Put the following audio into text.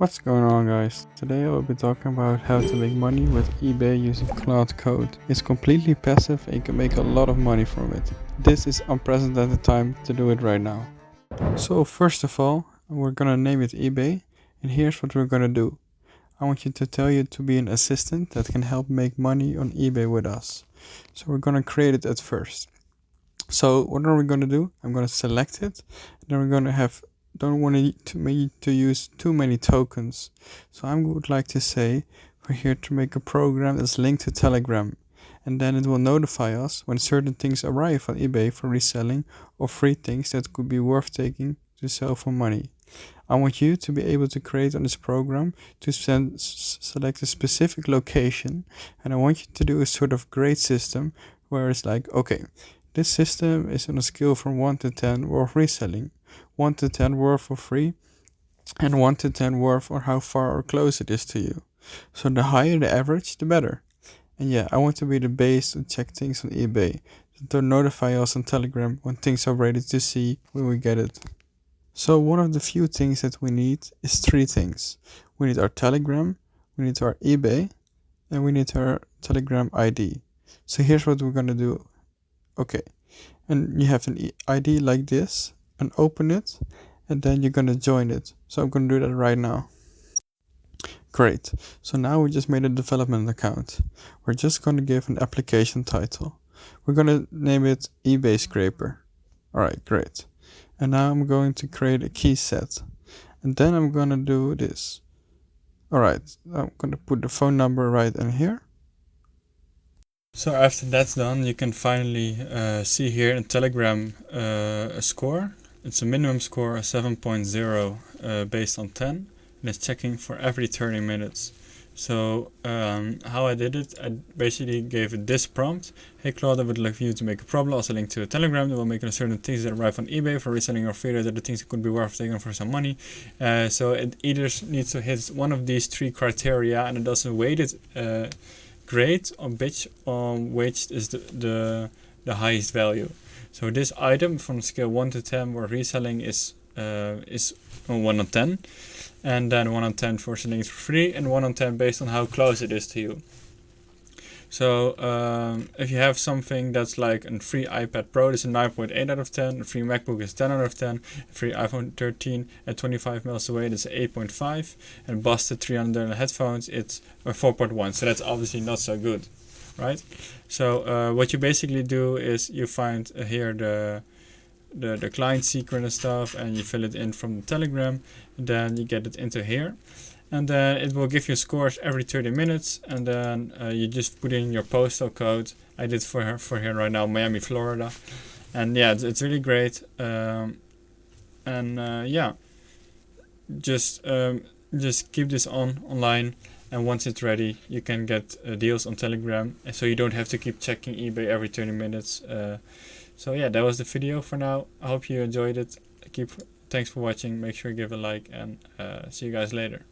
What's going on, guys? Today I will be talking about how to make money with eBay using Cloud Code. It's completely passive and you can make a lot of money from it. This is unprecedented time to do it right now. So first of all, we're gonna name it eBay, and here's what we're gonna do. I want you to tell you to be an assistant that can help make money on eBay with us. So we're gonna create it at first. So what are we gonna do? I'm gonna select it, and then we're gonna have don't want to use too many tokens. So I would like to say we're here to make a program that's linked to Telegram, and then it will notify us when certain things arrive on eBay for reselling or free things that could be worth taking to sell for money. I want you to be able to create on this program to select a specific location, and I want you to do a sort of grade system where it's like, okay, this system is on a scale from 1 to 10 worth reselling, 1 to 10 worth for free, and 1 to 10 worth on how far or close it is to you. So the higher the average, the better. And yeah, I want to be the base to check things on eBay, to notify us on Telegram when things are ready to see when we get it. So one of the few things that we need is three things. We need our Telegram, we need our eBay, and we need our Telegram ID. So here's what we're gonna do. Okay, and you have an ID like this, and open it, and then you're gonna join it. So I'm gonna do that right now. Great, so now we just made a development account. We're just gonna give an application title. We're gonna name it eBay Scraper. Alright, great. And now I'm going to create a key set, and then I'm gonna do this. Alright, I'm gonna put the phone number right in here. So after that's done, you can finally see here in Telegram a score. It's a minimum score of 7.0 based on 10, and it's checking for every 30 minutes. So how I did it, I basically gave it this prompt. Hey Claude, I would like you to make a problem, also link to a Telegram that will make certain things that arrive on eBay for reselling or free, that are the things that could be worth taking for some money. So it either needs to hit one of these three criteria, and it does a weighted grade on which is the highest value. So this item from scale 1 to 10 where reselling is 1 on 10, and then 1 on 10 for selling it for free, and 1 on 10 based on how close it is to you. So if you have something that's like a free iPad Pro, it's a 9.8 out of 10, a free MacBook is 10 out of 10, a free iPhone 13 at 25 miles away, that's 8.5, and busted $300 headphones, it's a 4.1, so that's obviously not so good, right? So what you basically do is you find here the client secret and stuff, and you fill it in from the Telegram, and then you get it into here. And then it will give you scores every 30 minutes, and then you just put in your postal code. I did for here right now, Miami, Florida, and yeah, it's really great. Yeah, just keep this online, and once it's ready, you can get deals on Telegram, and so you don't have to keep checking eBay every 30 minutes. So yeah, that was the video for now. I hope you enjoyed it. Thanks for watching. Make sure you give a like, and see you guys later.